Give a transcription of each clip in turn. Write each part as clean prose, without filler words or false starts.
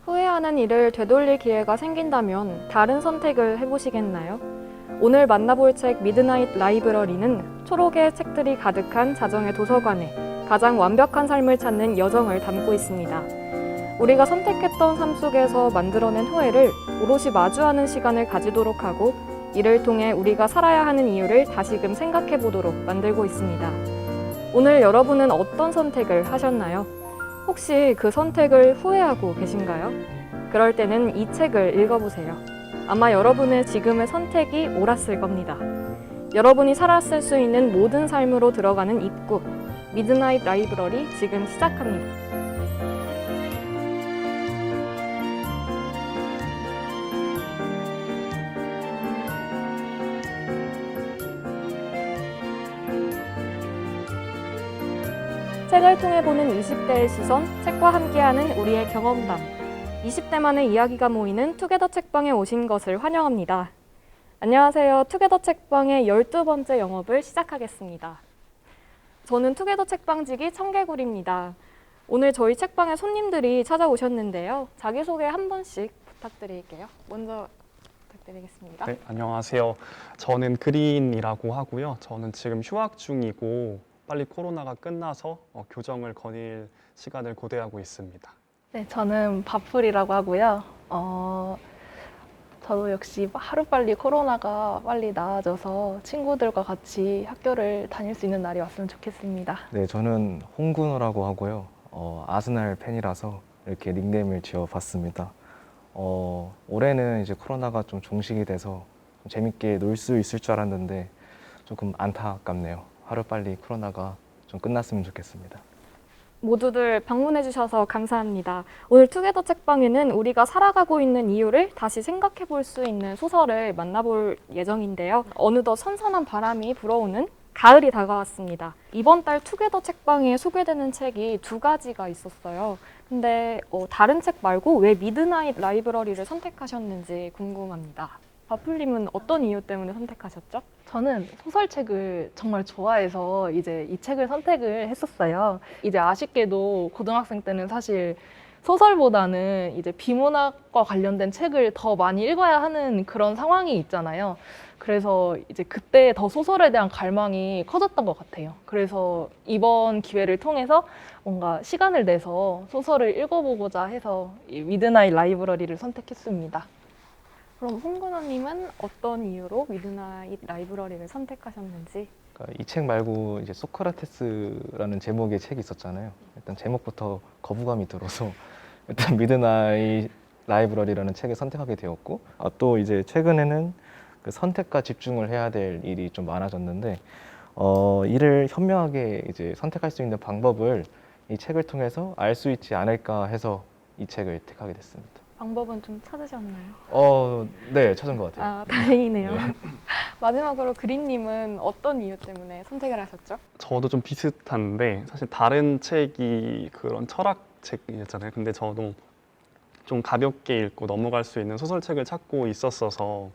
후회하는 일을 되돌릴 기회가 생긴다면 다른 선택을 해보시겠나요? 오늘 만나볼 책 미드나잇 라이브러리는 초록의 책들이 가득한 자정의 도서관에 가장 완벽한 삶을 찾는 여정을 담고 있습니다. 우리가 선택했던 삶 속에서 만들어낸 후회를 오롯이 마주하는 시간을 가지도록 하고 이를 통해 우리가 살아야 하는 이유를 다시금 생각해 보도록 만들고 있습니다. 오늘 여러분은 어떤 선택을 하셨나요? 혹시 그 선택을 후회하고 계신가요? 그럴 때는 이 책을 읽어보세요. 아마 여러분의 지금의 선택이 옳았을 겁니다. 여러분이 살았을 수 있는 모든 삶으로 들어가는 입구, 미드나잇 라이브러리 지금 시작합니다. 책을 통해 보는 20대의 시선, 책과 함께하는 우리의 경험담. 20대만의 이야기가 모이는 투게더 책방에 오신 것을 환영합니다. 안녕하세요. 투게더 책방의 12번째 영업을 시작하겠습니다. 저는 투게더 책방직이 청개구리입니다. 오늘 저희 책방에 손님들이 찾아오셨는데요. 자기소개 한 번씩 부탁드릴게요. 먼저 부탁드리겠습니다. 네, 안녕하세요. 저는 그린이라고 하고요. 저는 지금 휴학 중이고 빨리 코로나가 끝나서 교정을 거닐 시간을 고대하고 있습니다. 네, 저는 밥풀이라고 하고요. 저도 역시 하루빨리 코로나가 빨리 나아져서 친구들과 같이 학교를 다닐 수 있는 날이 왔으면 좋겠습니다. 네, 저는 홍근호라고 하고요. 아스날 팬이라서 이렇게 닉네임을 지어봤습니다. 올해는 이제 코로나가 좀 종식이 돼서 좀 재밌게 놀 수 있을 줄 알았는데 조금 안타깝네요. 하루빨리 코로나가 좀 끝났으면 좋겠습니다. 모두들 방문해 주셔서 감사합니다. 오늘 투게더 책방에는 우리가 살아가고 있는 이유를 다시 생각해 볼 수 있는 소설을 만나볼 예정인데요. 어느덧 선선한 바람이 불어오는 가을이 다가왔습니다. 이번 달 투게더 책방에 소개되는 책이 두 가지가 있었어요. 근데 다른 책 말고 왜 미드나잇 라이브러리를 선택하셨는지 궁금합니다. 바풀님은 어떤 이유 때문에 선택하셨죠? 저는 소설책을 정말 좋아해서 이제 이 책을 선택을 했었어요. 이제 아쉽게도 고등학생 때는 사실 소설보다는 이제 비문학과 관련된 책을 더 많이 읽어야 하는 그런 상황이 있잖아요. 그래서 이제 그때 더 소설에 대한 갈망이 커졌던 것 같아요. 그래서 이번 기회를 통해서 뭔가 시간을 내서 소설을 읽어보고자 해서 이 미드나잇 라이브러리를 선택했습니다. 그럼 홍근호님은 어떤 이유로 미드나잇 라이브러리를 선택하셨는지? 그러니까 이 책 말고 이제 소크라테스라는 제목의 책이 있었잖아요. 일단 제목부터 거부감이 들어서 일단 미드나잇 라이브러리라는 책을 선택하게 되었고, 또 이제 최근에는 그 선택과 집중을 해야 될 일이 좀 많아졌는데, 이를 현명하게 이제 선택할 수 있는 방법을 이 책을 통해서 알 수 있지 않을까 해서 이 책을 택하게 됐습니다. 방법은 좀 찾으셨나요? 네, 찾은 것 같아요. 다행이네요. 네. 마지막으로 그린님은 어떤 이유 때문에 선택을 하셨죠? 저도 좀 비슷한데 사실 다른 책이 그런 철학 책이었잖아요. 근데 저도 좀 가볍게 읽고 넘어갈 수 있는 소설책을 찾고 있었어서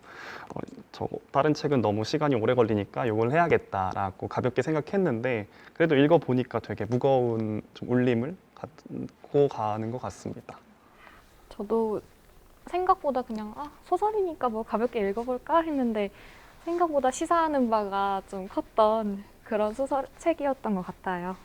다른 책은 너무 시간이 오래 걸리니까 이걸 해야겠다라고 가볍게 생각했는데 그래도 읽어보니까 되게 무거운 좀 울림을 갖고 가는 것 같습니다. 저도 생각보다 그냥 소설이니까 뭐 가볍게 읽어볼까 했는데 생각보다 시사하는 바가 좀 컸던 그런 책이었던 것 같아요.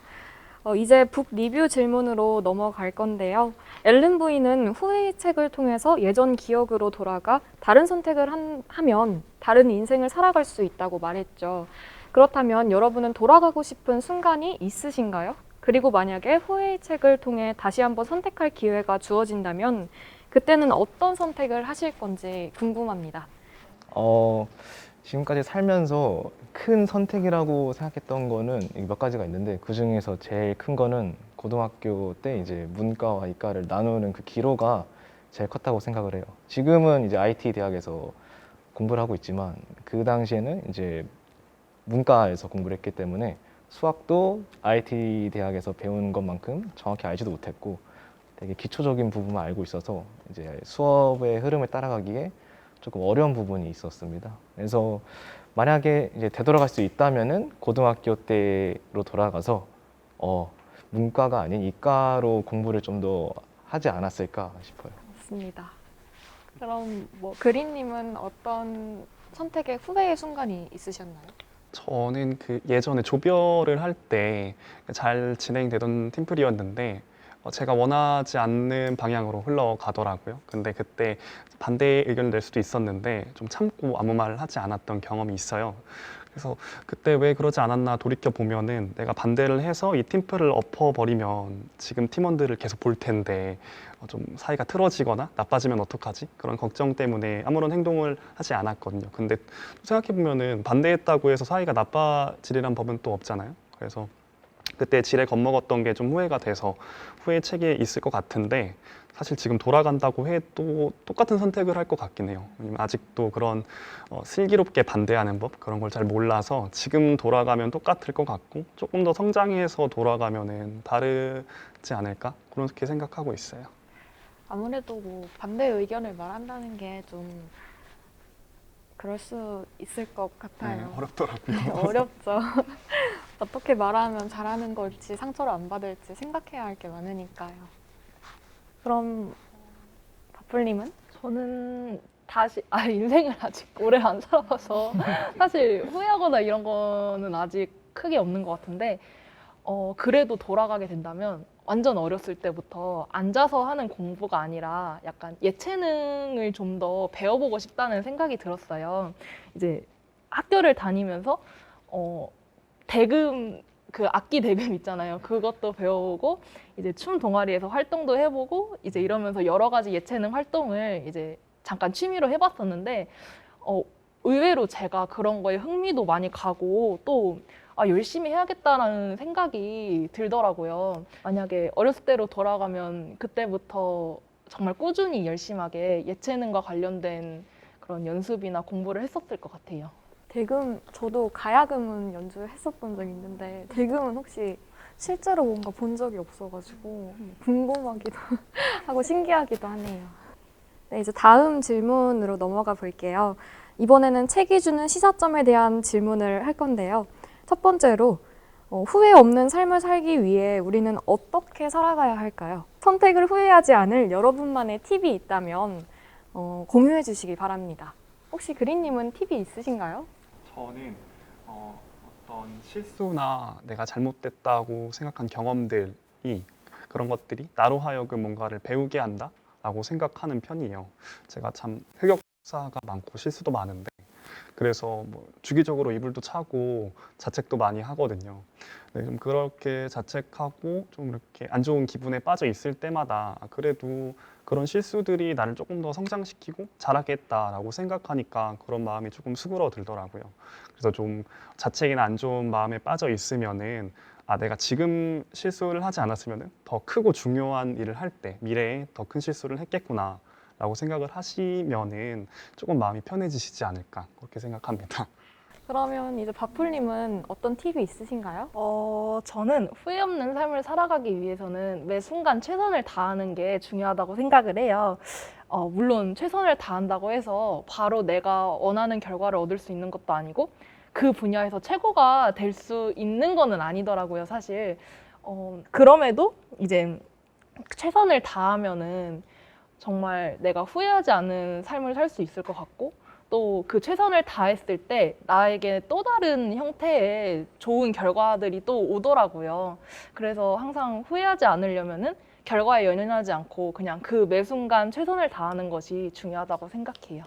이제 북 리뷰 질문으로 넘어갈 건데요. 앨런 부인은 후회의 책을 통해서 예전 기억으로 돌아가 다른 선택을 하면 다른 인생을 살아갈 수 있다고 말했죠. 그렇다면 여러분은 돌아가고 싶은 순간이 있으신가요? 그리고 만약에 후회의 책을 통해 다시 한번 선택할 기회가 주어진다면 그때는 어떤 선택을 하실 건지 궁금합니다. 지금까지 살면서 큰 선택이라고 생각했던 거는 몇 가지가 있는데 그 중에서 제일 큰 거는 고등학교 때 이제 문과와 이과를 나누는 그 기로가 제일 컸다고 생각을 해요. 지금은 이제 IT 대학에서 공부를 하고 있지만 그 당시에는 이제 문과에서 공부를 했기 때문에 수학도 IT 대학에서 배운 것만큼 정확히 알지도 못했고 되게 기초적인 부분만 알고 있어서 이제 수업의 흐름을 따라가기에 조금 어려운 부분이 있었습니다. 그래서 만약에 이제 되돌아갈 수 있다면은 고등학교 때로 돌아가서 문과가 아닌 이과로 공부를 좀 더 하지 않았을까 싶어요. 맞습니다. 그럼 뭐 그린님은 어떤 선택의 후회의 순간이 있으셨나요? 저는 그 예전에 조별을 할 때 잘 진행되던 팀플이었는데 제가 원하지 않는 방향으로 흘러가더라고요. 근데 그때 반대 의견을 낼 수도 있었는데 좀 참고 아무 말 하지 않았던 경험이 있어요. 그래서 그때 왜 그러지 않았나 돌이켜 보면은 내가 반대를 해서 이 팀플을 엎어버리면 지금 팀원들을 계속 볼 텐데 좀 사이가 틀어지거나 나빠지면 어떡하지? 그런 걱정 때문에 아무런 행동을 하지 않았거든요. 근데 생각해 보면은 반대했다고 해서 사이가 나빠지리란 법은 또 없잖아요. 그래서 그때 지레 겁먹었던 게 좀 후회가 돼서 후회책에 있을 것 같은데 사실 지금 돌아간다고 해도 똑같은 선택을 할 것 같긴 해요. 왜냐면 아직도 그런 슬기롭게 반대하는 법 그런 걸 잘 몰라서 지금 돌아가면 똑같을 것 같고 조금 더 성장해서 돌아가면은 다르지 않을까 그렇게 생각하고 있어요. 아무래도 뭐 반대 의견을 말한다는 게 좀 그럴 수 있을 것 같아요. 어렵더라고요. 어렵죠. 어떻게 말하면 잘하는 걸지 상처를 안 받을지 생각해야 할 게 많으니까요. 그럼 바풀님은? 저는 다시 인생을 아직 오래 안 살아봐서 사실 후회하거나 이런 거는 아직 크게 없는 것 같은데 그래도 돌아가게 된다면 완전 어렸을 때부터 앉아서 하는 공부가 아니라 약간 예체능을 좀 더 배워보고 싶다는 생각이 들었어요. 이제 학교를 다니면서 대금 그 악기 대금 있잖아요. 그것도 배워보고 이제 춤 동아리에서 활동도 해보고 이제 이러면서 여러 가지 예체능 활동을 이제 잠깐 취미로 해봤었는데 의외로 제가 그런 거에 흥미도 많이 가고 또 열심히 해야겠다라는 생각이 들더라고요. 만약에 어렸을 때로 돌아가면 그때부터 정말 꾸준히 열심하게 예체능과 관련된 그런 연습이나 공부를 했었을 것 같아요. 대금, 저도 가야금은 연주했었던 적이 있는데 대금은 혹시 실제로 뭔가 본 적이 없어가지고 궁금하기도 하고 신기하기도 하네요. 네, 이제 다음 질문으로 넘어가 볼게요. 이번에는 책이 주는 시사점에 대한 질문을 할 건데요. 첫 번째로 후회 없는 삶을 살기 위해 우리는 어떻게 살아가야 할까요? 선택을 후회하지 않을 여러분만의 팁이 있다면 공유해 주시기 바랍니다. 혹시 그린님은 팁이 있으신가요? 저는 어떤 실수나 내가 잘못됐다고 생각한 경험들이 그런 것들이 나로 하여금 뭔가를 배우게 한다라고 생각하는 편이에요. 제가 참 흑역사가 많고 실수도 많은데 그래서 뭐 주기적으로 이불도 차고 자책도 많이 하거든요. 네, 좀 그렇게 자책하고 좀 이렇게 안 좋은 기분에 빠져 있을 때마다 그래도 그런 실수들이 나를 조금 더 성장시키고 잘하겠다라고 생각하니까 그런 마음이 조금 수그러들더라고요. 그래서 좀 자책이나 안 좋은 마음에 빠져 있으면은 내가 지금 실수를 하지 않았으면은 더 크고 중요한 일을 할 때 미래에 더 큰 실수를 했겠구나. 라고 생각을 하시면은 조금 마음이 편해지시지 않을까 그렇게 생각합니다. 그러면 이제 바풀님은 어떤 팁이 있으신가요? 저는 후회 없는 삶을 살아가기 위해서는 매 순간 최선을 다하는 게 중요하다고 생각을 해요. 물론 최선을 다한다고 해서 바로 내가 원하는 결과를 얻을 수 있는 것도 아니고 그 분야에서 최고가 될 수 있는 거는 아니더라고요, 사실. 그럼에도 이제 최선을 다하면은 정말 내가 후회하지 않은 삶을 살 수 있을 것 같고 또 그 최선을 다했을 때 나에게 또 다른 형태의 좋은 결과들이 또 오더라고요. 그래서 항상 후회하지 않으려면은 결과에 연연하지 않고 그냥 그 매 순간 최선을 다하는 것이 중요하다고 생각해요.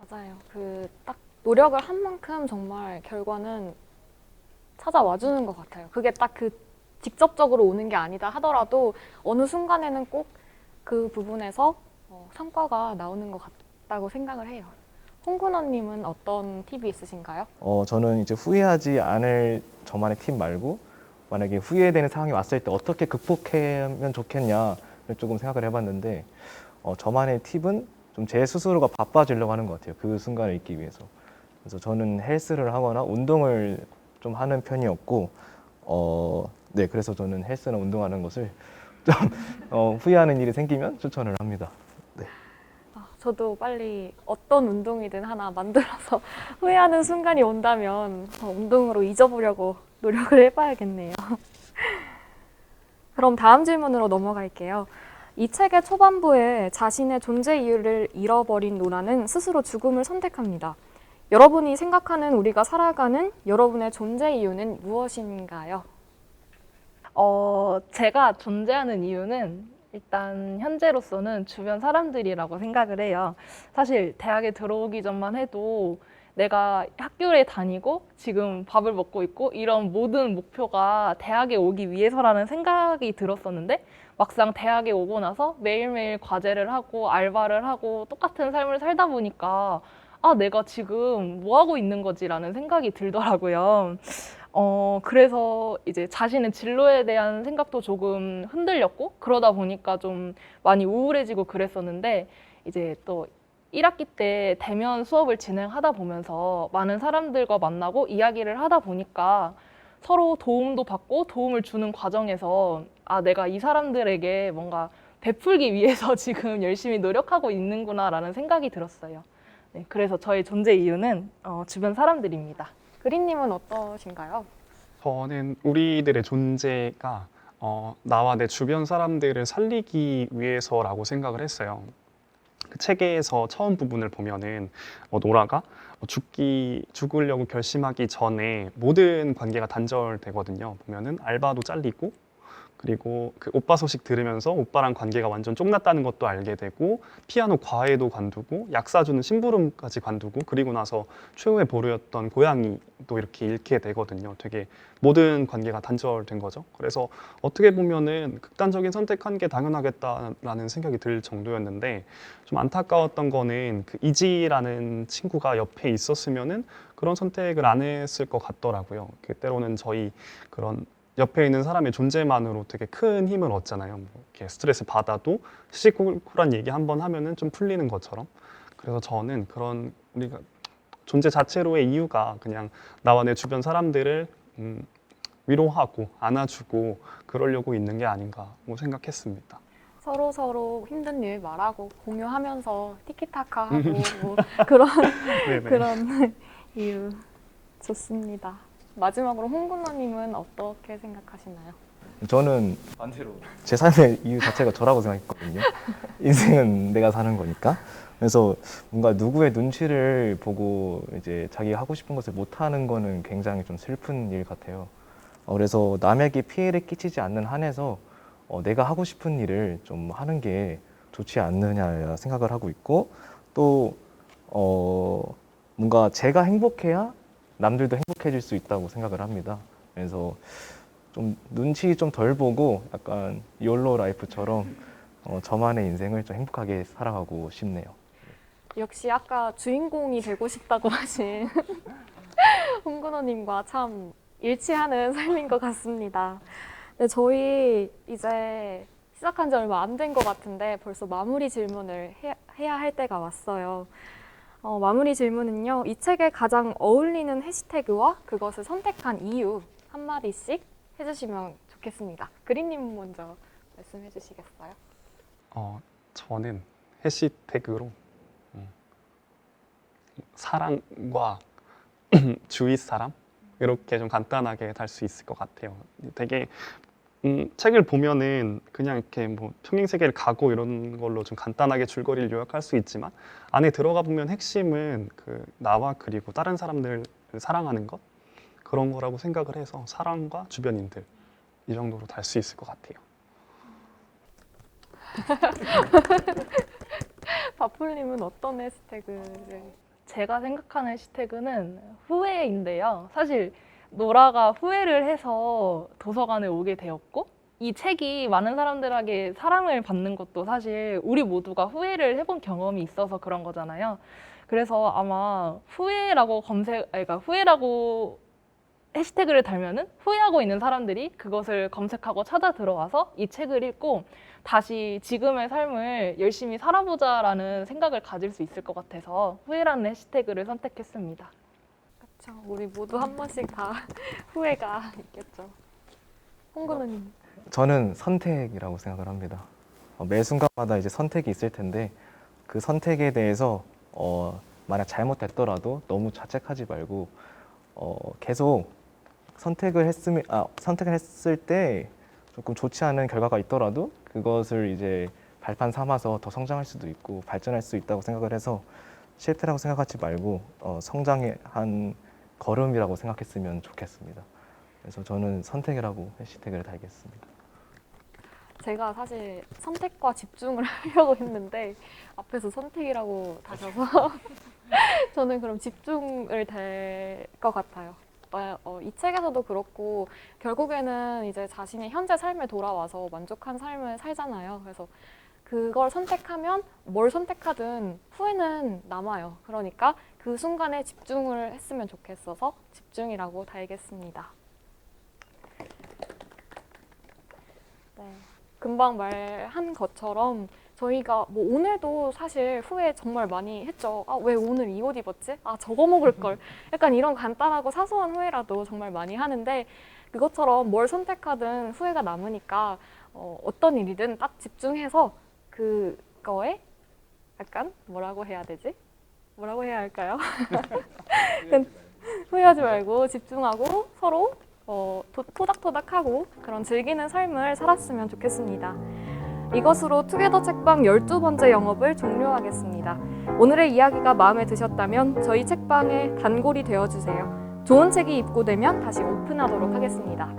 맞아요. 그 딱 노력을 한 만큼 정말 결과는 찾아와 주는 것 같아요. 그게 딱 그 직접적으로 오는 게 아니다 하더라도 어느 순간에는 꼭 그 부분에서 성과가 나오는 것 같다고 생각을 해요. 홍근원님은 어떤 팁이 있으신가요? 저는 이제 후회하지 않을 저만의 팁 말고 만약에 후회되는 상황이 왔을 때 어떻게 극복하면 좋겠냐를 조금 생각을 해봤는데 저만의 팁은 좀 제 스스로가 바빠지려고 하는 것 같아요. 그 순간을 잊기 위해서. 그래서 저는 헬스를 하거나 운동을 좀 하는 편이었고 네, 그래서 저는 헬스나 운동하는 것을 좀 후회하는 일이 생기면 추천을 합니다. 네. 저도 빨리 어떤 운동이든 하나 만들어서 후회하는 순간이 온다면 운동으로 잊어보려고 노력을 해봐야겠네요. 그럼 다음 질문으로 넘어갈게요. 이 책의 초반부에 자신의 존재 이유를 잃어버린 노라는 스스로 죽음을 선택합니다. 여러분이 생각하는 우리가 살아가는 여러분의 존재 이유는 무엇인가요? 제가 존재하는 이유는 일단 현재로서는 주변 사람들이라고 생각을 해요. 사실 대학에 들어오기 전만 해도 내가 학교에 다니고 지금 밥을 먹고 있고 이런 모든 목표가 대학에 오기 위해서라는 생각이 들었었는데 막상 대학에 오고 나서 매일매일 과제를 하고 알바를 하고 똑같은 삶을 살다 보니까 아, 내가 지금 뭐 하고 있는 거지라는 생각이 들더라고요. 그래서 이제 자신의 진로에 대한 생각도 조금 흔들렸고 그러다 보니까 좀 많이 우울해지고 그랬었는데 이제 또 1학기 때 대면 수업을 진행하다 보면서 많은 사람들과 만나고 이야기를 하다 보니까 서로 도움도 받고 도움을 주는 과정에서 아, 내가 이 사람들에게 뭔가 베풀기 위해서 지금 열심히 노력하고 있는구나라는 생각이 들었어요. 네, 그래서 저의 존재 이유는 주변 사람들입니다. 그린님은 어떠신가요? 저는 우리들의 존재가 나와 내 주변 사람들을 살리기 위해서라고 생각을 했어요. 그 책에서 처음 부분을 보면은 노라가 죽으려고 결심하기 전에 모든 관계가 단절되거든요. 보면은 알바도 잘리고 그리고 그 오빠 소식 들으면서 오빠랑 관계가 완전 쫑났다는 것도 알게 되고 피아노 과외도 관두고 약 사주는 심부름까지 관두고 그리고 나서 최후의 보루였던 고양이도 이렇게 잃게 되거든요. 되게 모든 관계가 단절된 거죠. 그래서 어떻게 보면은 극단적인 선택한 게 당연하겠다라는 생각이 들 정도였는데 좀 안타까웠던 거는 그 이지라는 친구가 옆에 있었으면은 그런 선택을 안 했을 것 같더라고요. 그 때로는 저희 그런 옆에 있는 사람의 존재만으로 되게 큰 힘을 얻잖아요. 뭐 이렇게 스트레스 받아도 시시콜콜한 얘기 한번 하면은 좀 풀리는 것처럼. 그래서 저는 그런 우리가 존재 자체로의 이유가 그냥 나와 내 주변 사람들을 위로하고 안아주고 그러려고 있는 게 아닌가 뭐 생각했습니다. 서로 힘든 일 말하고 공유하면서 티키타카 하고 뭐 그런 네네. 그런 이유 좋습니다. 마지막으로 홍군호님은 어떻게 생각하시나요? 저는 반대로 제 삶의 이유 자체가 저라고 생각했거든요. 인생은 내가 사는 거니까. 그래서 뭔가 누구의 눈치를 보고 이제 자기가 하고 싶은 것을 못 하는 거는 굉장히 좀 슬픈 일 같아요. 그래서 남에게 피해를 끼치지 않는 한에서 내가 하고 싶은 일을 좀 하는 게 좋지 않느냐 생각을 하고 있고 또 뭔가 제가 행복해야 남들도 행복해질 수 있다고 생각을 합니다. 그래서 좀 눈치 좀 덜 보고 약간 욜로 라이프처럼 저만의 인생을 좀 행복하게 살아가고 싶네요. 역시 아까 주인공이 되고 싶다고 하신 홍근호님과 참 일치하는 삶인 것 같습니다. 네, 저희 이제 시작한 지 얼마 안 된 것 같은데 벌써 마무리 질문을 해야 할 때가 왔어요. 마무리 질문은요. 이 책에 가장 어울리는 해시태그와 그것을 선택한 이유 한마디씩 해주시면 좋겠습니다. 그린님 먼저 말씀해 주시겠어요? 저는 해시태그로 사랑과 주위 사람 이렇게 좀 간단하게 달 수 있을 것 같아요. 되게 책을 보면은 그냥 이렇게 뭐 평행 세계를 가고 이런 걸로 좀 간단하게 줄거리를 요약할 수 있지만 안에 들어가 보면 핵심은 그 나와 그리고 다른 사람들을 사랑하는 것 그런 거라고 생각을 해서 사랑과 주변인들 이 정도로 달 수 있을 것 같아요. 바풀님은 어떤 해시태그를? 제가 생각하는 해시태그는 후회인데요. 사실 노라가 후회를 해서 도서관에 오게 되었고 이 책이 많은 사람들에게 사랑을 받는 것도 사실 우리 모두가 후회를 해본 경험이 있어서 그런 거잖아요. 그래서 아마 그러니까 후회라고 해시태그를 달면은 후회하고 있는 사람들이 그것을 검색하고 찾아 들어와서 이 책을 읽고 다시 지금의 삶을 열심히 살아보자라는 생각을 가질 수 있을 것 같아서 후회라는 해시태그를 선택했습니다. 그렇죠. 우리 모두 한 번씩 다 후회가 있겠죠. 홍근호님. 저는 선택이라고 생각을 합니다. 매 순간마다 이제 선택이 있을 텐데 그 선택에 대해서 만약 잘못됐더라도 너무 자책하지 말고 계속 선택을 했을 때 조금 좋지 않은 결과가 있더라도 그것을 이제 발판 삼아서 더 성장할 수도 있고 발전할 수 있다고 생각을 해서 실패라고 생각하지 말고 성장의 한 걸음이라고 생각했으면 좋겠습니다. 그래서 저는 선택이라고 해시태그를 달겠습니다. 제가 사실 선택과 집중을 하려고 했는데 앞에서 선택이라고 다셔서 저는 그럼 집중을 될 것 같아요. 이 책에서도 그렇고 결국에는 이제 자신의 현재 삶에 돌아와서 만족한 삶을 살잖아요. 그래서 그걸 선택하면 뭘 선택하든 후회는 남아요. 그러니까 그 순간에 집중을 했으면 좋겠어서 집중이라고 달겠습니다. 네. 금방 말한 것처럼 저희가 뭐 오늘도 사실 후회 정말 많이 했죠. 아, 왜 오늘 이 옷 입었지? 아, 저거 먹을 걸. 약간 이런 간단하고 사소한 후회라도 정말 많이 하는데 그것처럼 뭘 선택하든 후회가 남으니까 어떤 일이든 딱 집중해서 그거에 약간 뭐라고 해야 되지? 뭐라고 해야 할까요? 후회하지 말고 집중하고 서로 토닥토닥하고 그런 즐기는 삶을 살았으면 좋겠습니다. 이것으로 투게더 책방 12번째 영업을 종료하겠습니다. 오늘의 이야기가 마음에 드셨다면 저희 책방의 단골이 되어주세요. 좋은 책이 입고되면 다시 오픈하도록 하겠습니다.